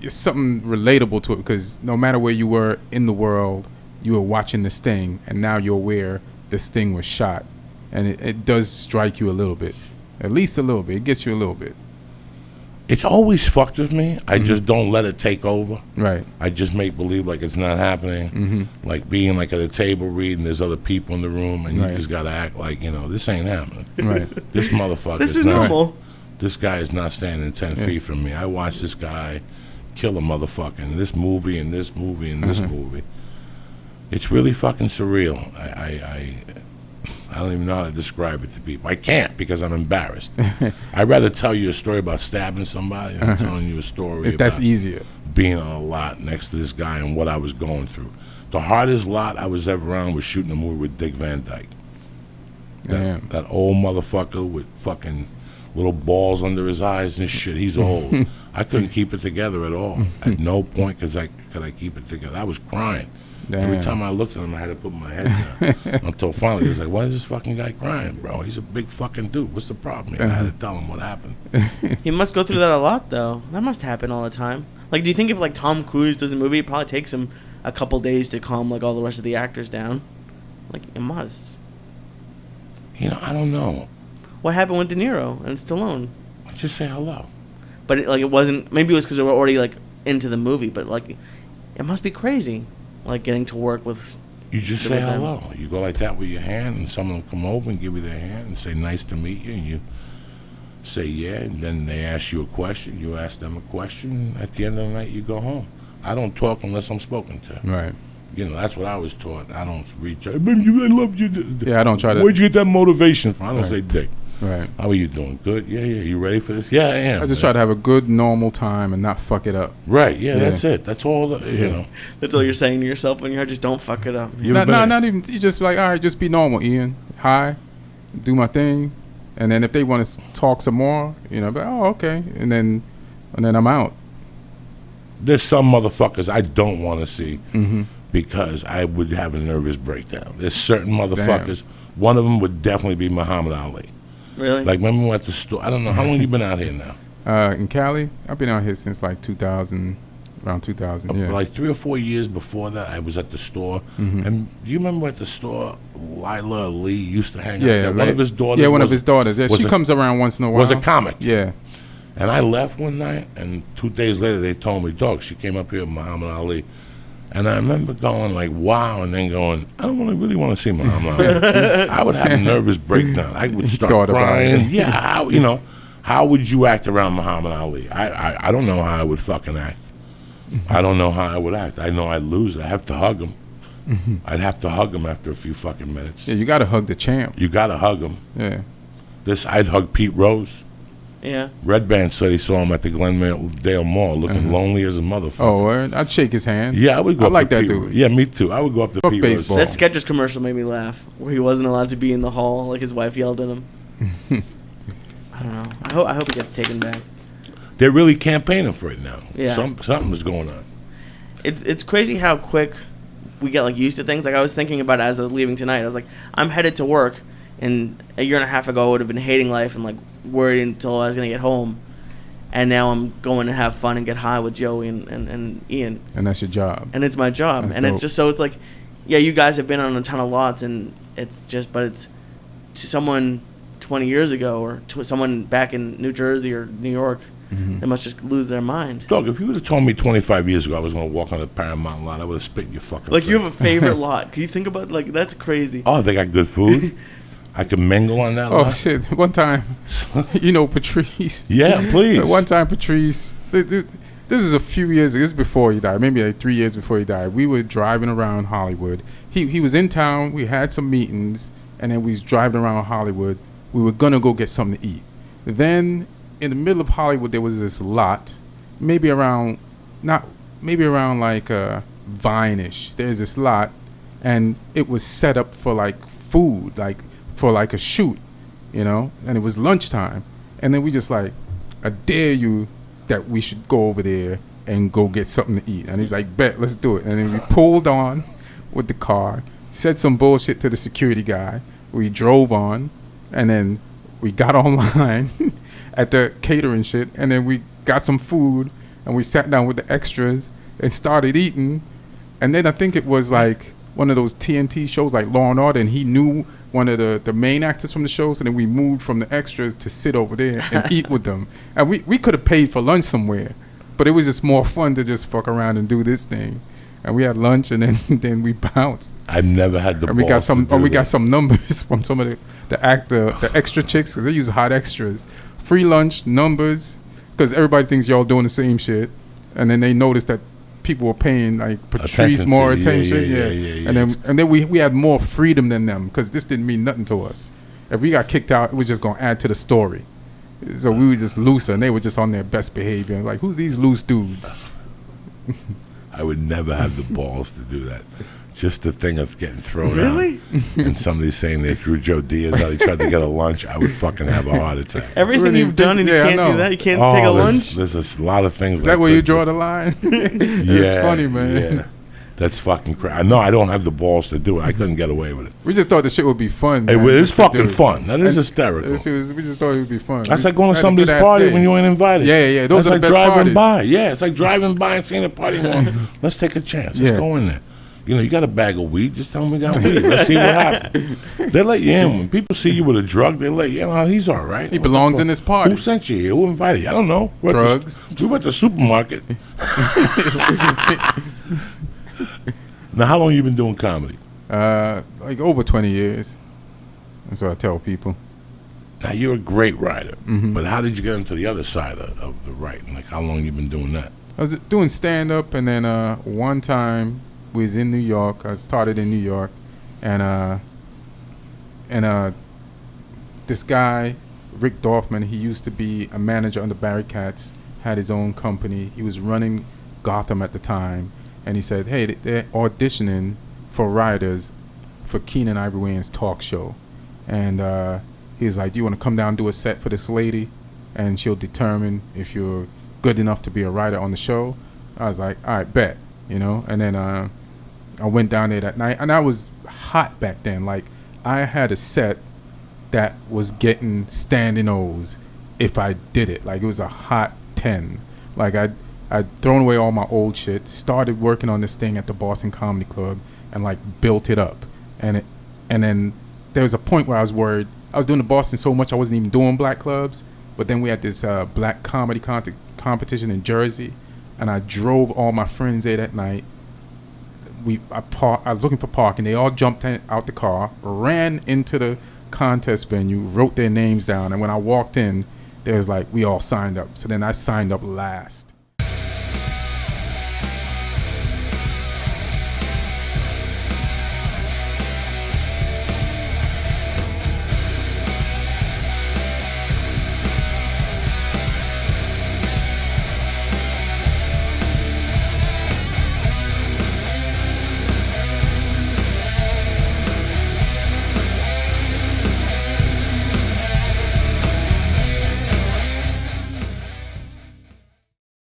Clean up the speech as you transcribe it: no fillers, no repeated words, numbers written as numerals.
it's something relatable to it, because no matter where you were in the world, you were watching this thing, and now you're aware this thing was shot, and it does strike you a little bit, at least a little bit. It gets you a little bit. It's always fucked with me. I just don't let it take over. Right. I just make believe like it's not happening. Like being like at a table reading, there's other people in the room, and you just gotta act like, this ain't happening. Right. This motherfucker This is normal. This guy is not standing 10 feet from me. I watched this guy kill a motherfucker in this movie and this movie and this movie. It's really fucking surreal. I don't even know how to describe it to people. I can't, because I'm embarrassed. I'd rather tell you a story about stabbing somebody than telling you a story that's easier. Being on a lot next to this guy and what I was going through. The hardest lot I was ever around was shooting a movie with Dick Van Dyke. That old motherfucker with fucking little balls under his eyes and shit. He's old. I couldn't keep it together at all. At no point could I keep it together. I was crying. Damn. Every time I looked at him, I had to put my head down. Until finally, he was like, why is this fucking guy crying, bro? He's a big fucking dude. What's the problem? I had to tell him what happened. He must go through that a lot, though. That must happen all the time. Like, do you think if, like, Tom Cruise does a movie, it probably takes him a couple days to calm, like, all the rest of the actors down? Like, it must. I don't know. What happened with De Niro and Stallone? Just say hello. But, it wasn't... Maybe it was because they were already, like, into the movie, but, like, it must be crazy. Like getting to work with. You just say hello. You go like that with your hand, and someone will come over and give you their hand and say, "Nice to meet you." And you say, "Yeah," and then they ask you a question. You ask them a question. At the end of the night, you go home. I don't talk unless I'm spoken to. Right. That's what I was taught. I don't reach out. I love you. Yeah, I don't try to. Where'd you get that motivation from? I don't say dick. Right. How are you doing? Good? Yeah. You ready for this? Yeah, I am. I just try to have a good, normal time and not fuck it up. Right, yeah. That's it. That's all, That's all you're saying to yourself when you're just don't fuck it up. Not even, you just like, all right, just be normal, Ian. Hi, do my thing. And then if they want to talk some more, but, oh, okay. And then I'm out. There's some motherfuckers I don't want to see because I would have a nervous breakdown. There's certain motherfuckers. Damn. One of them would definitely be Muhammad Ali. Really? Like, remember we went to the store? I don't know. How long you been out here now? In Cali? I've been out here since like 2000, around 2000, yeah. Like 3 or 4 years before that, I was at the store. And do you remember at the store, Lila Lee used to hang out there? One of his daughters. Yeah, one of his daughters. Yeah, she comes around once in a while. Was a comic. Yeah. And I left one night, and 2 days later, they told me, dog, she came up here with Muhammad Ali. And I remember going like, wow, and then going, I don't really want to see Muhammad Ali. I would have a nervous breakdown. I would start crying. Yeah, how would you act around Muhammad Ali? I don't know how I would fucking act. I don't know how I would act. I know I'd lose. I'd have to hug him. I'd have to hug him after a few fucking minutes. Yeah, you got to hug the champ. You got to hug him. Yeah. I'd hug Pete Rose. Yeah. Red Band said he saw him at the Glendale Mall looking lonely as a motherfucker. Oh, I'd shake his hand. Yeah, I would go up like to that Pete. dude. Yeah, me too. I would go up to Pete baseball. That Skechers commercial made me laugh, where he wasn't allowed to be in the hall, like his wife yelled at him. I don't know. I hope he gets taken back. They're really campaigning for it now. Yeah. Something's going on. It's crazy how quick we get like used to things. Like I was thinking about it as I was leaving tonight. I was like, I'm headed to work, and a year and a half ago I would have been hating life and like worried until I was gonna get home. And now I'm going to have fun and get high with Joey and Ian. And that's your job. And it's my job. That's and dope. it's just so it's like, yeah, you guys have been on a ton of lots, and it's just, but it's to someone 20 years ago or to someone back in New Jersey or New York, they must just lose their mind. Dog, if you would have told me 25 years ago I was going to walk on the Paramount lot, I would have spit in your fucking Like, face. you have a favorite lot. Can you think about, like, that's crazy. Oh, they got good food? I could mingle on that lot? Oh, shit. One time, Patrice. Yeah, please. One time, Patrice, this is a few years, this is before he died, maybe like 3 years before he died. We were driving around Hollywood. He was in town, we had some meetings, and then we was driving around Hollywood. We were going to go get something to eat. Then, in the middle of Hollywood, there was this lot, maybe around like Vine-ish. There's this lot, and it was set up for like food, like for like a shoot, and it was lunchtime. And then we just like, I dare you that we should go over there and go get something to eat. And he's like, bet, let's do it. And then we pulled on with the car, said some bullshit to the security guy. We drove on, and then we got online at the catering shit, and then we got some food, and we sat down with the extras and started eating. And then I think it was like one of those TNT shows like Law and Order, and he knew one of the main actors from the show, so then we moved from the extras to sit over there and eat with them. And we could have paid for lunch somewhere, but it was just more fun to just fuck around and do this thing. And we had lunch, and then we bounced. I've never had the and balls we got some numbers from some of the extra chicks, because they use hot extras. Free lunch, numbers, because everybody thinks y'all doing the same shit, and then they noticed that people were paying like Patrice more attention. Yeah. And then we had more freedom than them, because this didn't mean nothing to us. If we got kicked out, it was just gonna add to the story. So we were just looser, and they were just on their best behavior. Like, who's these loose dudes? I would never have the balls to do that. Just the thing of getting thrown Really? out. And somebody saying they threw Joe Diaz out. He tried to get a lunch. I would fucking have a heart attack. Everything Really? you've done and you Yeah, I can't know. do that? You can't take a lunch? There's a lot of things. Is that where you draw the line? It's funny, man. Yeah. That's fucking crazy. No, I don't have the balls to do it. I couldn't get away with it. We just thought the shit would be fun. It man, is just to fucking do. fun. That is And hysterical. we just thought it would be fun. That's We like going to had a somebody's good-ass party day. when you ain't invited. Yeah. Those That's are like the best driving parties. by. Yeah, it's like driving by and seeing a party going, let's take a chance. Let's Yeah. go in there. You know, you got a bag of weed. Just tell them we got weed. Let's see what happens. They let you in. When people see you with a drug, they let you in. Oh, he's all right. He What the belongs fuck? in this party. Who sent you here? Who invited you? I don't know. We went to the supermarket. Now, how long you been doing comedy? Like over 20 years. That's what I tell people. Now, you're a great writer, Mm-hmm. but how did you get into the other side of the writing? Like, how long you been doing that? I was doing stand-up, and then one time we was in New York. I started in New York, and this guy, Rick Dorfman, he used to be a manager under Barry Katz, had his own company. He was running Gotham at the time, and he said, hey, they're auditioning for writers for Keenan Ivory Wayans' talk show. And he was like, do you want to come down and do a set for this lady? And she'll determine if you're good enough to be a writer on the show. I was like, all right, bet, you know. And then I went down there that night, and I was hot back then. Like, I had a set that was getting standing O's if I did it. Like, it was a hot 10. Like, I'd thrown away all my old shit, started working on this thing at the Boston Comedy Club, and like built it up. And then there was a point where I was worried. I was doing the Boston so much I wasn't even doing black clubs. But then we had this black comedy competition in Jersey, and I drove all my friends there that night. I was looking for parking. They all jumped out the car, ran into the contest venue, wrote their names down, and when I walked in, there was like, we all signed up. So then I signed up last.